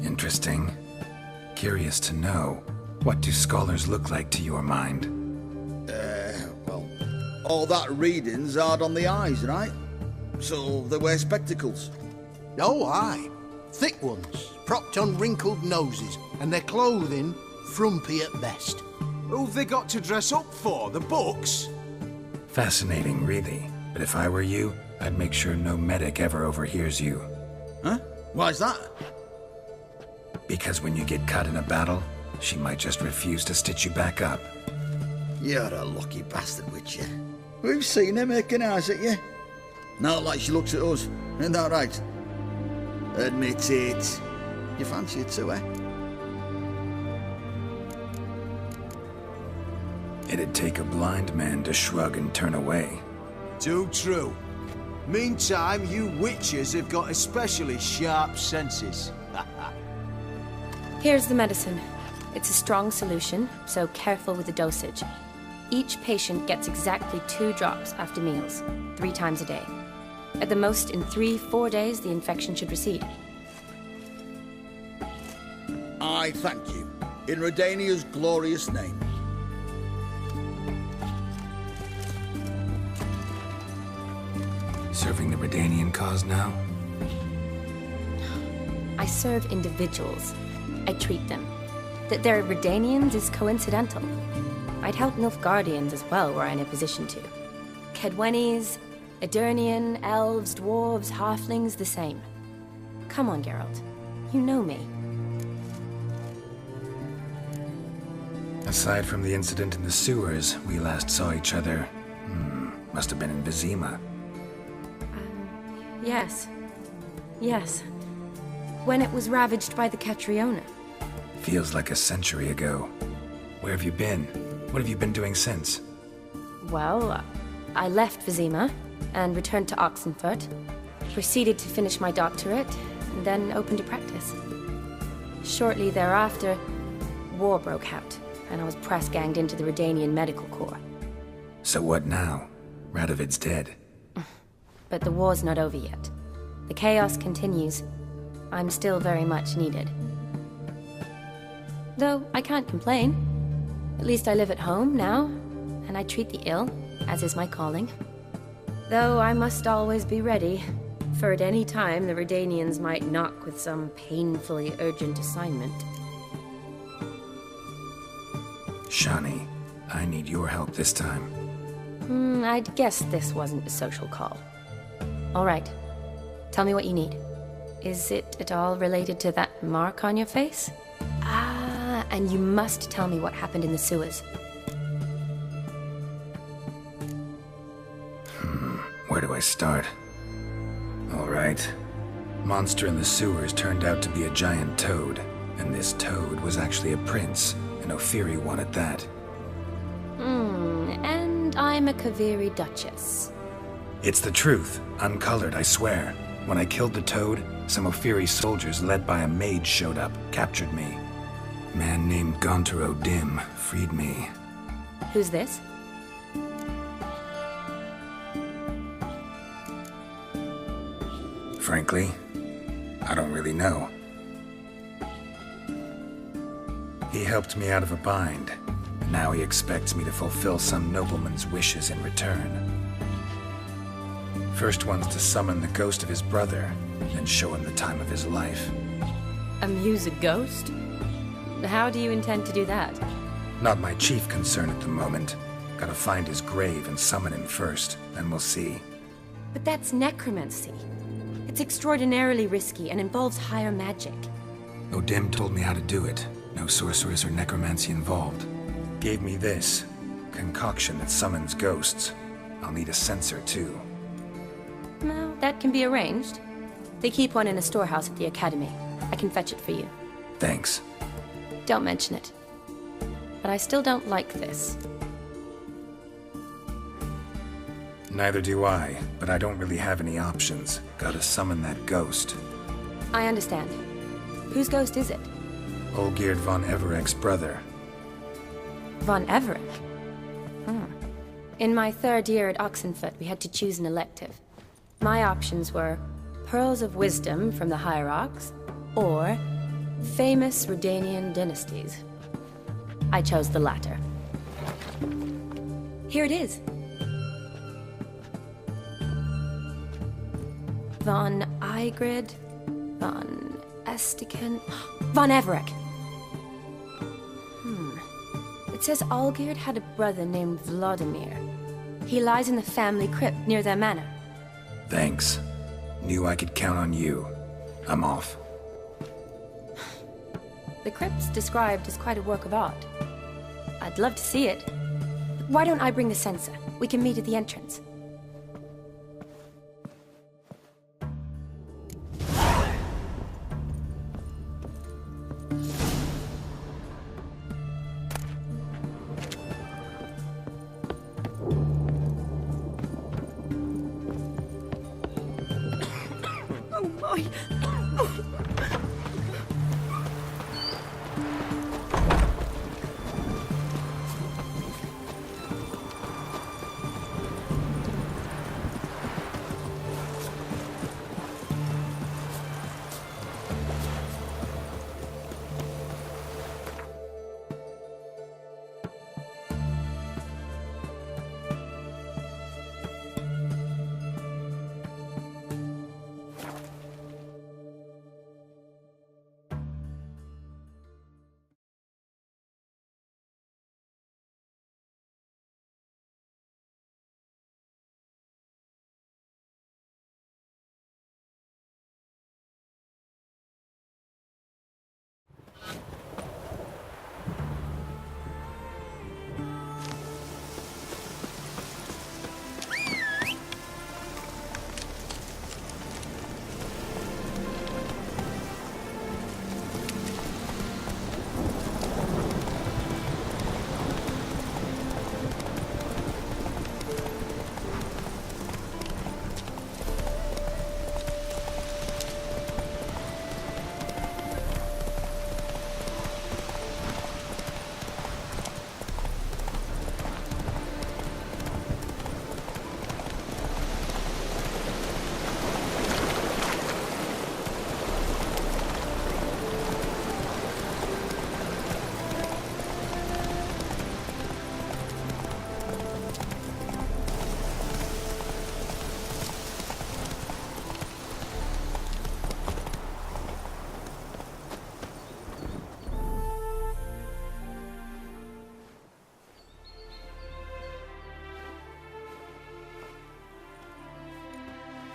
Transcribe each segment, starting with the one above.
Interesting. Curious to know, what do scholars look like to your mind? Well, all that reading's hard on the eyes, right? So they wear spectacles. Oh, aye. Thick ones, propped on wrinkled noses, and their clothing frumpy at best. Who've they got to dress up for? The books? Fascinating, really. But if I were you, I'd make sure no medic ever overhears you. Huh? Why's that? Because when you get cut in a battle, she might just refuse to stitch you back up. You're a lucky bastard, Witcher. We've seen her making eyes at you. Not like she looks at us. Isn't that right? Admit it. You fancy it too, eh? It'd take a blind man to shrug and turn away. Too true. Meantime, you witches have got especially sharp senses. Here's the medicine. It's a strong solution, so careful with the dosage. Each patient gets exactly 2 drops after meals, 3 times a day. At the most, in 3-4 days, the infection should recede. I thank you. In Redania's glorious name. Serving the Redanian cause now? I serve individuals. I treat them. That they're Redanians is coincidental. I'd help Nilfgaardians as well were I in a position to. Kedwenis, Edirnian, elves, dwarves, halflings, the same. Come on, Geralt. You know me. Aside from the incident in the sewers, we last saw each other... must have been in Vizima. Yes. Yes. When it was ravaged by the Catriona. Feels like a century ago. Where have you been? What have you been doing since? Well, I left Vizima and returned to Oxenfurt, proceeded to finish my doctorate, and then opened a practice. Shortly thereafter, war broke out, and I was press-ganged into the Redanian Medical Corps. So what now? Radovid's dead. But the war's not over yet. The chaos continues. I'm still very much needed. Though I can't complain. At least I live at home now, and I treat the ill, as is my calling. Though I must always be ready, for at any time the Redanians might knock with some painfully urgent assignment. Shani, I need your help this time. I'd guess this wasn't a social call. All right. Tell me what you need. Is it at all related to that mark on your face? Ah, and you must tell me what happened in the sewers. Where do I start? All right. Monster in the sewers turned out to be a giant toad, and this toad was actually a prince, an Ophiri one at that. And I'm a Kaviri Duchess. It's the truth, uncolored, I swear. When I killed the toad, some Ophiri soldiers led by a mage showed up, captured me. A man named Gontaro Dim freed me. Who's this? Frankly, I don't really know. He helped me out of a bind, and now he expects me to fulfill some nobleman's wishes in return. First one's to summon the ghost of his brother, then show him the time of his life. Amuse a ghost? How do you intend to do that? Not my chief concern at the moment. Gotta find his grave and summon him first, then we'll see. But that's necromancy. It's extraordinarily risky and involves higher magic. Odim told me how to do it. No sorceress or necromancy involved. Gave me this concoction that summons ghosts. I'll need a censer too. No, that can be arranged. They keep one in a storehouse at the academy. I can fetch it for you. Thanks. Don't mention it. But I still don't like this. Neither do I, but I don't really have any options. Gotta summon that ghost. I understand. Whose ghost is it? Olgierd von Everek's brother. Von Everek? In my 3rd year at Oxenfurt, we had to choose an elective. My options were Pearls of Wisdom from the Hierarchs, or Famous Redanian dynasties. I chose the latter. Here it is. Von Igrid, Von Estiken, Von Everett. It says Olgierd had a brother named Vladimir. He lies in the family crypt near their manor. Thanks. Knew I could count on you. I'm off. The crypt's described as quite a work of art. I'd love to see it. Why don't I bring the censer? We can meet at the entrance.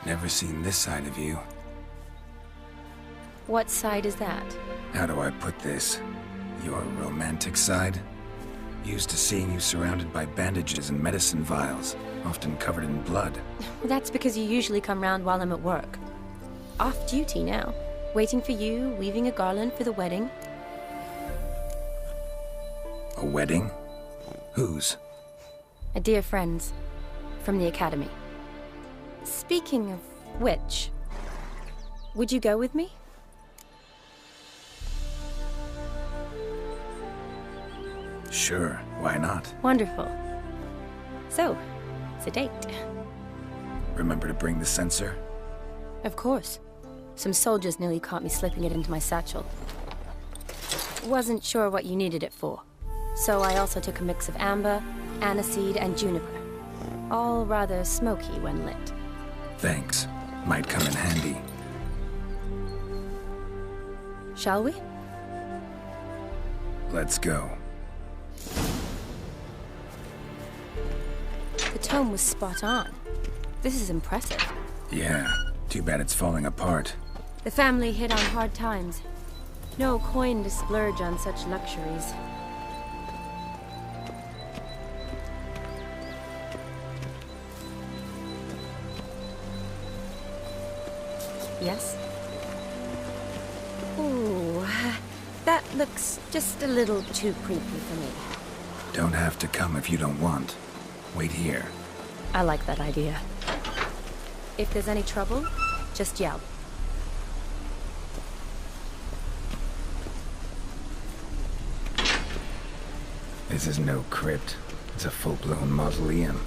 Never seen this side of you. What side is that? How do I put this? Your romantic side? Used to seeing you surrounded by bandages and medicine vials, often covered in blood. That's because you usually come round while I'm at work. Off duty now. Waiting for you, weaving a garland for the wedding. A wedding? Whose? A dear friend's. From the academy. Speaking of which, would you go with me? Sure, why not? Wonderful. So, it's a date. Remember to bring the censer? Of course. Some soldiers nearly caught me slipping it into my satchel. Wasn't sure what you needed it for. So I also took a mix of amber, aniseed, and juniper. All rather smoky when lit. Thanks. Might come in handy. Shall we? Let's go. The tome was spot on. This is impressive. Yeah, too bad it's falling apart. The family hit on hard times. No coin to splurge on such luxuries. Yes? Ooh, that looks just a little too creepy for me. Don't have to come if you don't want. Wait here. I like that idea. If there's any trouble, just yell. This is no crypt. It's a full-blown mausoleum.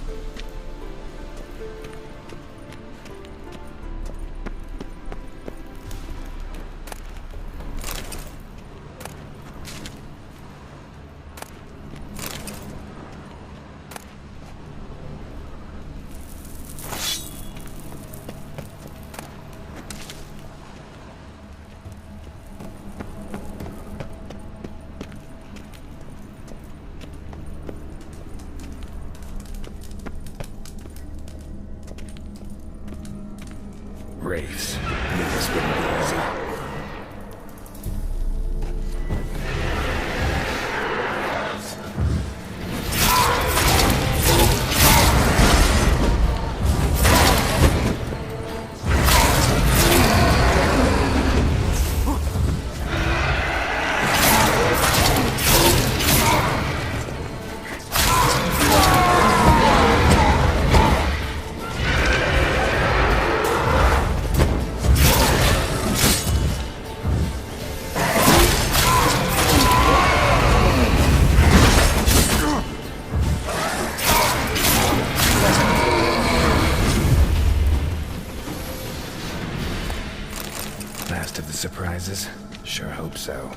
surprises? Sure hope so.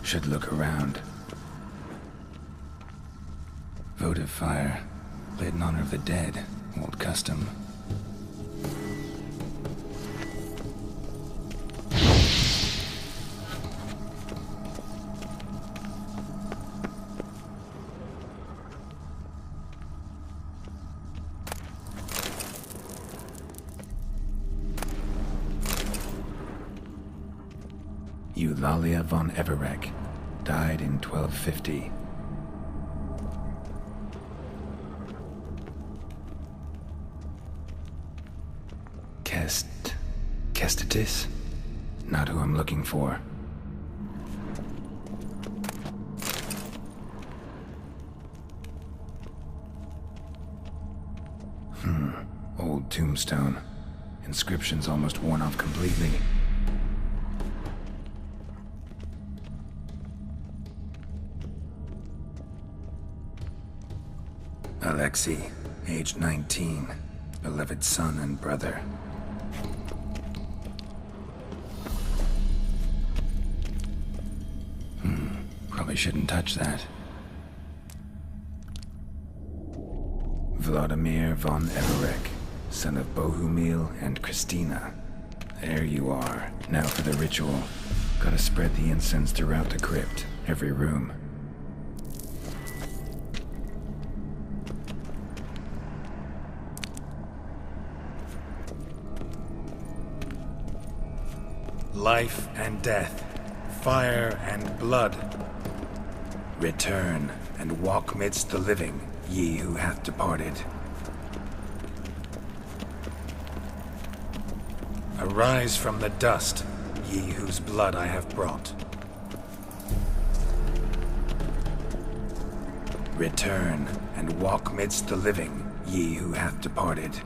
Should look around. Votive fire. Lit in honor of the dead. Old custom. Eulalia von Everec. Died in 1250. Kestitis? Not who I'm looking for. Old tombstone. Inscription's almost worn off completely. Alexei, age 19, beloved son and brother. Probably shouldn't touch that. Vladimir von Everec, son of Bohumil and Christina. There you are. Now for the ritual. Gotta spread the incense throughout the crypt, every room. Life and death, fire and blood. Return and walk midst the living, ye who hath departed. Arise from the dust, ye whose blood I have brought. Return and walk midst the living, ye who hath departed.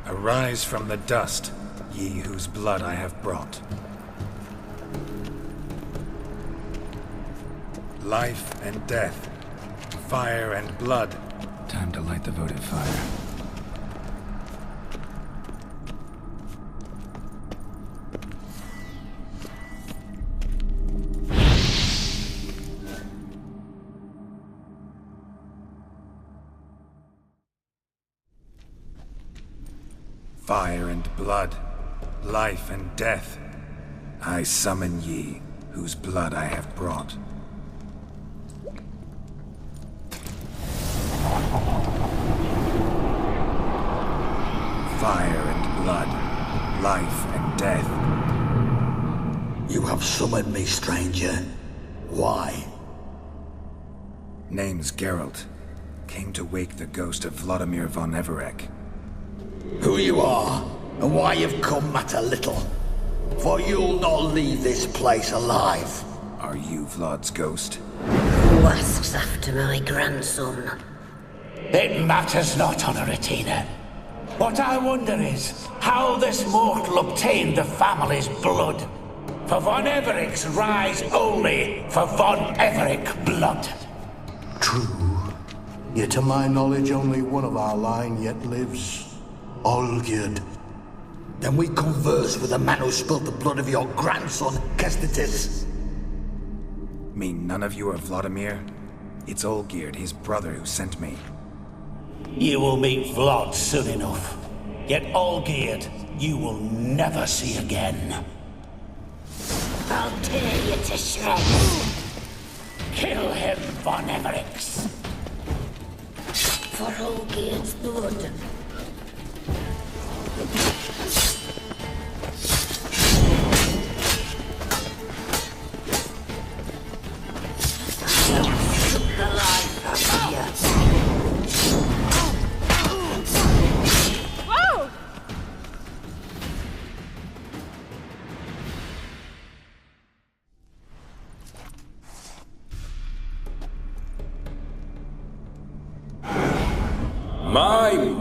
Arise from the dust, ye whose blood I have brought. Life and death, fire and blood. Time to light the votive fire. Fire and blood, life and death. I summon ye, whose blood I have brought. Fire and blood, life and death. You have summoned me, stranger. Why? Name's Geralt. Came to wake the ghost of Vladimir von Everec. Who you are, and why you've come matter little. For you'll not leave this place alive. Are you Vlad's ghost? Who asks after my grandson? It matters not, Honoratina. What I wonder is how this mortal obtained the family's blood. For von Everec's rise only for von Everec blood. True. Yet to my knowledge, only one of our line yet lives. Olgierd. Then we converse with the man who spilled the blood of your grandson, Kestitis. Mean none of you are Vladimir? It's Olgierd, his brother, who sent me. You will meet Vlad soon enough. Yet Olgierd, you will never see again. I'll tear you to shreds. Kill him, von Everec. For Olgierd's blood. Took the life out of you. Whoa!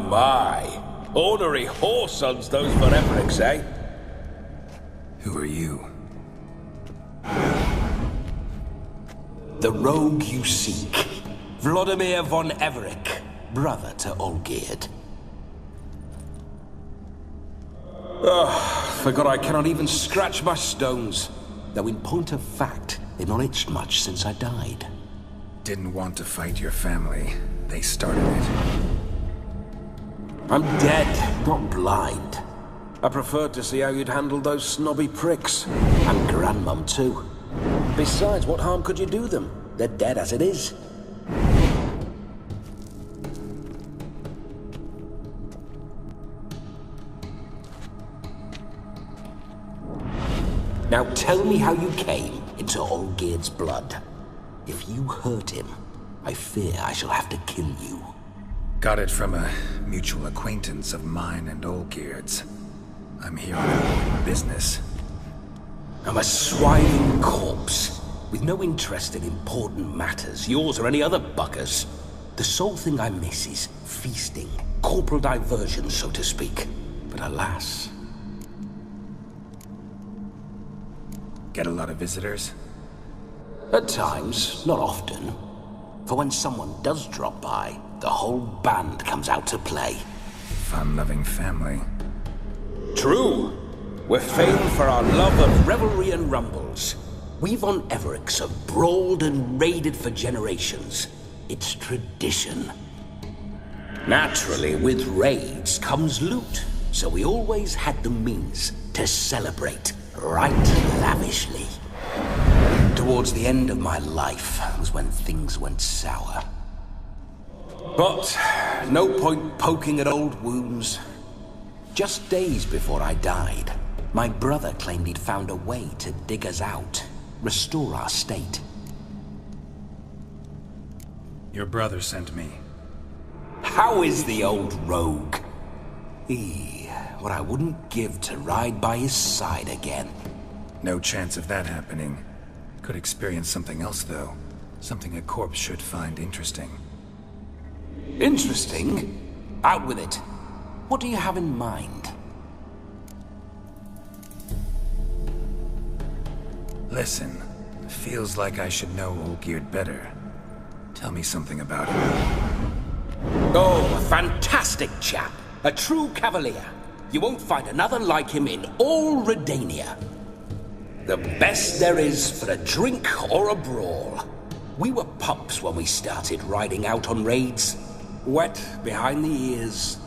My. Ornery whoresons those von Everecs, eh? Who are you? The rogue you seek. Vladimir von Everec, brother to Olgierd. Forgot I cannot even scratch my stones. Though in point of fact, they've not itched much since I died. Didn't want to fight your family. They started it. I'm dead, not blind. I preferred to see how you'd handle those snobby pricks. And Grandmum, too. Besides, what harm could you do them? They're dead as it is. Now tell me how you came into Olgierd's blood. If you hurt him, I fear I shall have to kill you. Got it from a mutual acquaintance of mine and Olgierd's. I'm here on business. I'm a swine corpse, with no interest in important matters, yours or any other buggers. The sole thing I miss is feasting, corporal diversion, so to speak. But alas... Get a lot of visitors? At times, not often. For when someone does drop by, the whole band comes out to play. Fun-loving family. True. We're famed for our love of revelry and rumbles. We've on Everix have brawled and raided for generations. It's tradition. Naturally, with raids comes loot, so we always had the means to celebrate right lavishly. Towards the end of my life was when things went sour. But no point poking at old wounds. Just days before I died, my brother claimed he'd found a way to dig us out, restore our state. Your brother sent me. How is the old rogue? What I wouldn't give to ride by his side again. No chance of that happening. Could experience something else, though. Something a corpse should find interesting. Interesting? Out with it. What do you have in mind? Listen, feels like I should know Olgierd better. Tell me something about him. Oh, a fantastic chap. A true cavalier. You won't find another like him in all Redania. The best there is for a drink or a brawl. We were pups when we started riding out on raids. Wet behind the ears.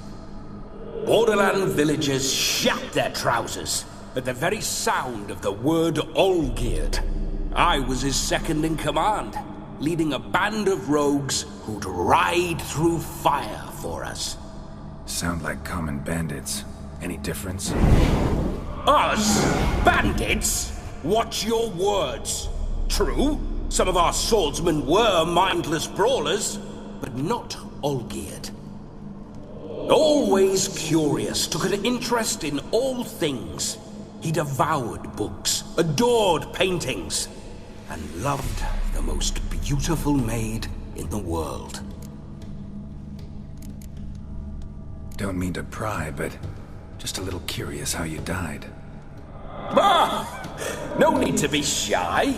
Borderland villagers shat their trousers at the very sound of the word Olgierd. I was his second in command, leading a band of rogues who'd ride through fire for us. Sound like common bandits. Any difference? Us? Bandits? Watch your words. True, some of our swordsmen were mindless brawlers, but not Olgierd. Always curious, took an interest in all things. He devoured books, adored paintings, and loved the most beautiful maid in the world. Don't mean to pry, but just a little curious how you died. No need to be shy.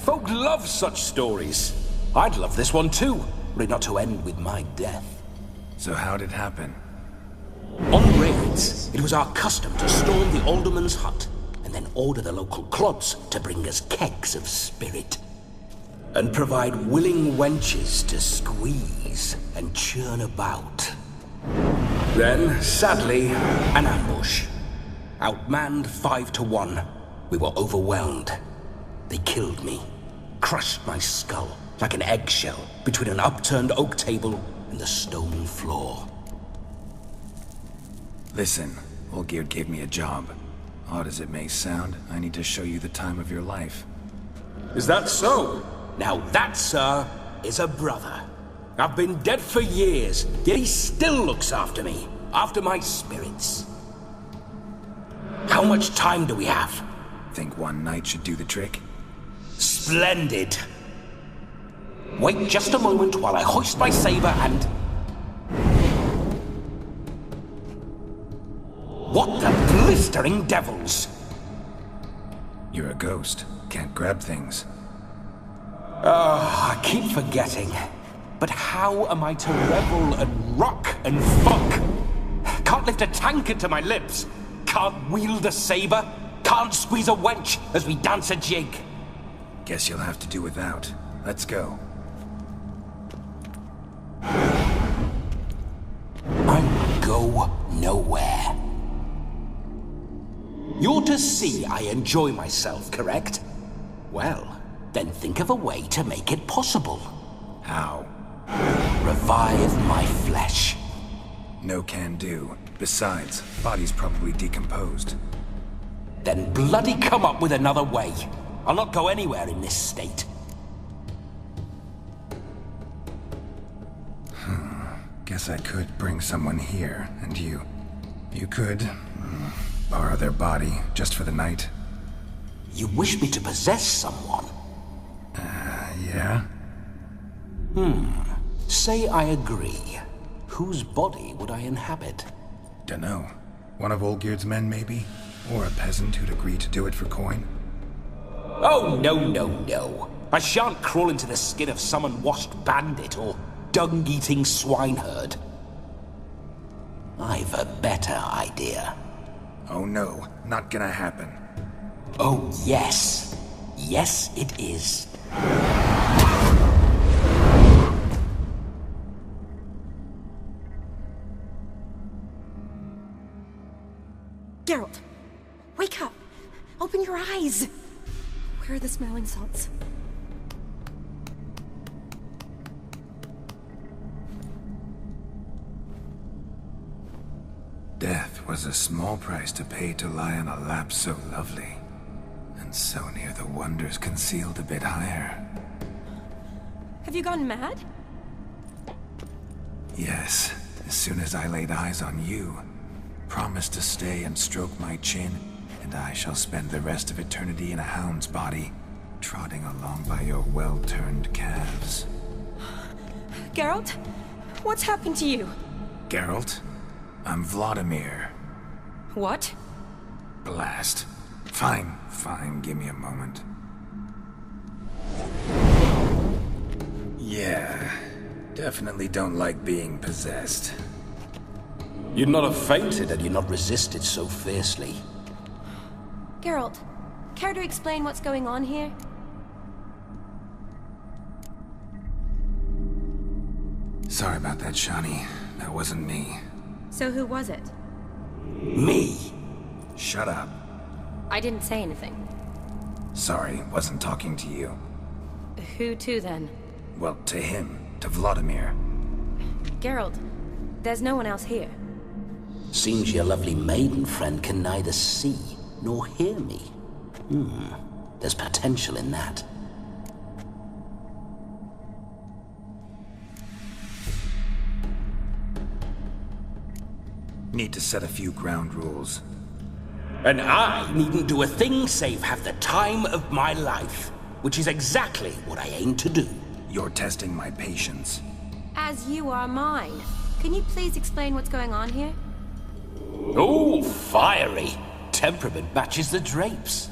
Folk love such stories. I'd love this one too, were it not to end with my death. So how'd it happen? On raids, it was our custom to storm the alderman's hut and then order the local clods to bring us kegs of spirit. And provide willing wenches to squeeze and churn about. Then, sadly, an ambush. Outmanned 5-1, we were overwhelmed. They killed me, crushed my skull like an eggshell between an upturned oak table and the stone floor. Listen, Olgierd gave me a job. Odd as it may sound, I need to show you the time of your life. Is that so? Now that, sir, is a brother. I've been dead for years, yet he still looks after me, after my spirits. How much time do we have? Think one night should do the trick? Splendid. Wait just a moment while I hoist my saber and... What the blistering devils? You're a ghost. Can't grab things. I keep forgetting. But how am I to revel and rock and fuck? Can't lift a tankard to my lips. can't wield a saber? Can't squeeze a wench as we dance a jig? Guess you'll have to do without. Let's go. I will go nowhere. You're to see I enjoy myself, correct? Well, then think of a way to make it possible. How? Revive my flesh. No can do. Besides, body's probably decomposed. Then bloody come up with another way. I'll not go anywhere in this state. Guess I could bring someone here, and you could borrow their body just for the night. You wish me to possess someone? Yeah? Say I agree. Whose body would I inhabit? Dunno. One of Olgierd's men, maybe? Or a peasant who'd agree to do it for coin? Oh, no. I shan't crawl into the skin of some unwashed bandit or dung-eating swineherd. I've a better idea. Oh no, not gonna happen. Oh, yes. Yes, it is. Geralt, wake up! Open your eyes! Where are the smelling salts? Death was a small price to pay to lie on a lap so lovely, and so near the wonders concealed a bit higher. Have you gone mad? Yes, as soon as I laid eyes on you, promised to stay and stroke my chin, and I shall spend the rest of eternity in a hound's body, trotting along by your well-turned calves. Geralt? What's happened to you? Geralt? I'm Vladimir. What? Blast. Fine, give me a moment. Yeah, definitely don't like being possessed. You'd not have fainted had you not resisted so fiercely. Geralt, care to explain what's going on here? Sorry about that, Shani. That wasn't me. So who was it? Me. Shut up. I didn't say anything. Sorry, wasn't talking to you. Who to then? Well, to him. To Vladimir. Geralt, there's no one else here. Seems your lovely maiden friend can neither see nor hear me. There's potential in that. Need to set a few ground rules. And I needn't do a thing save have the time of my life, which is exactly what I aim to do. You're testing my patience. As you are mine. Can you please explain what's going on here? Oh, fiery. Temperament matches the drapes.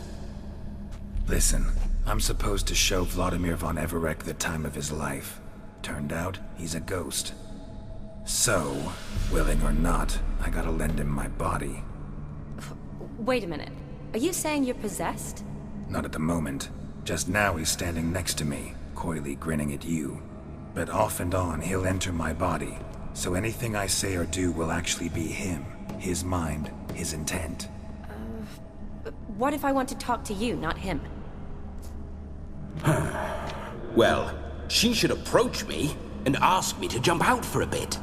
Listen, I'm supposed to show Vladimir von Everec the time of his life. Turned out, he's a ghost. So, willing or not, I gotta lend him my body. Wait a minute. Are you saying you're possessed? Not at the moment. Just now he's standing next to me, coyly grinning at you. But off and on, he'll enter my body. So anything I say or do will actually be him. His mind, his intent. What if I want to talk to you, not him? Well, she should approach me and ask me to jump out for a bit.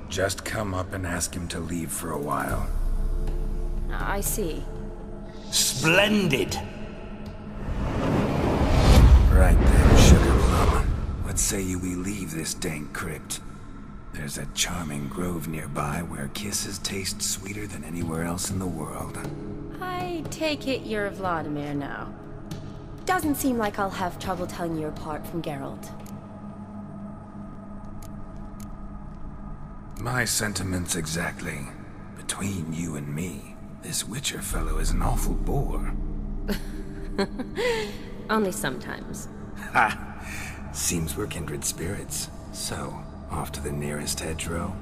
Just come up and ask him to leave for a while. I see. Splendid! Right then, sugar plum. What say you we leave this dank crypt? There's a charming grove nearby where kisses taste sweeter than anywhere else in the world. I take it you're Vladimir now. Doesn't seem like I'll have trouble telling you apart from Geralt. My sentiments exactly. Between you and me, this Witcher fellow is an awful bore. Only sometimes. Ha! Seems we're kindred spirits. So, off to the nearest hedgerow?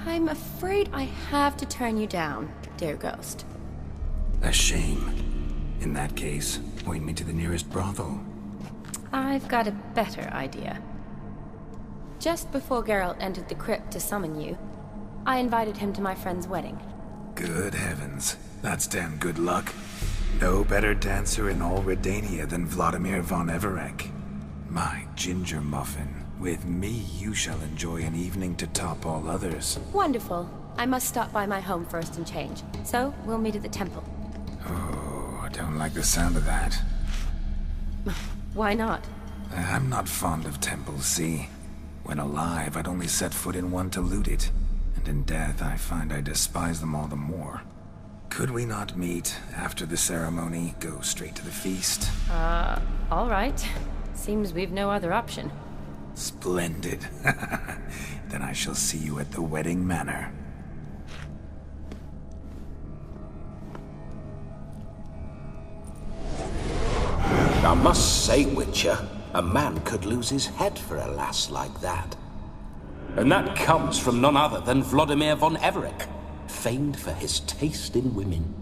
I'm afraid I have to turn you down, dear ghost. A shame. In that case, point me to the nearest brothel. I've got a better idea. Just before Geralt entered the crypt to summon you, I invited him to my friend's wedding. Good heavens. That's damn good luck. No better dancer in all Redania than Vladimir von Everec. My ginger muffin. With me, you shall enjoy an evening to top all others. Wonderful. I must stop by my home first and change. So, we'll meet at the temple. Oh, I don't like the sound of that. Why not? I'm not fond of temples, see? When alive, I'd only set foot in one to loot it. And in death, I find I despise them all the more. Could we not meet after the ceremony, go straight to the feast? All right. Seems we've no other option. Splendid. Then I shall see you at the wedding manor. I must say, Witcher, a man could lose his head for a lass like that. And that comes from none other than Vladimir von Everec, famed for his taste in women.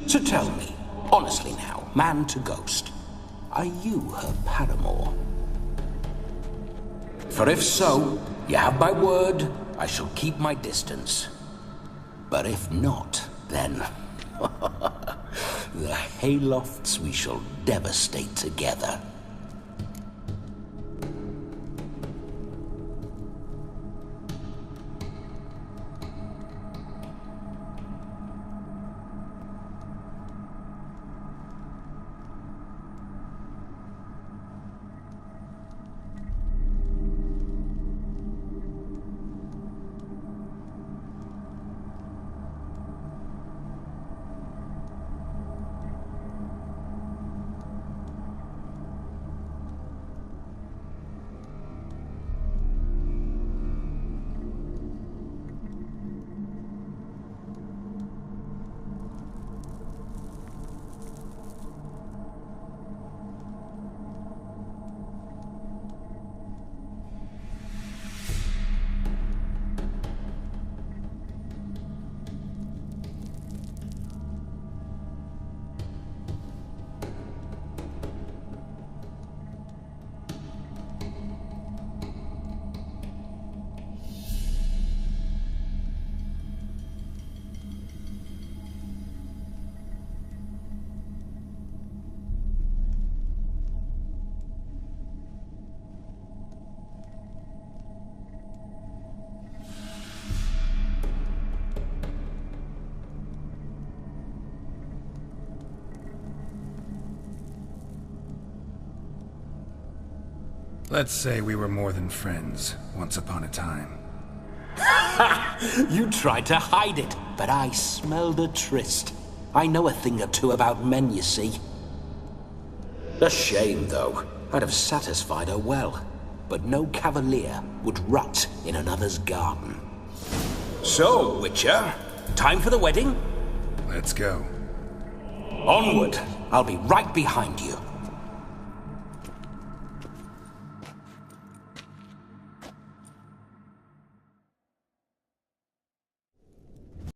So tell me, honestly now, man to ghost, are you her paramour? For if so, you have my word, I shall keep my distance. But if not, then... the haylofts we shall devastate together. Let's say we were more than friends, once upon a time. You tried to hide it, but I smelled a tryst. I know a thing or two about men, you see. A shame, though. I'd have satisfied her well. But no cavalier would rot in another's garden. So, Witcher, time for the wedding? Let's go. Onward. I'll be right behind you.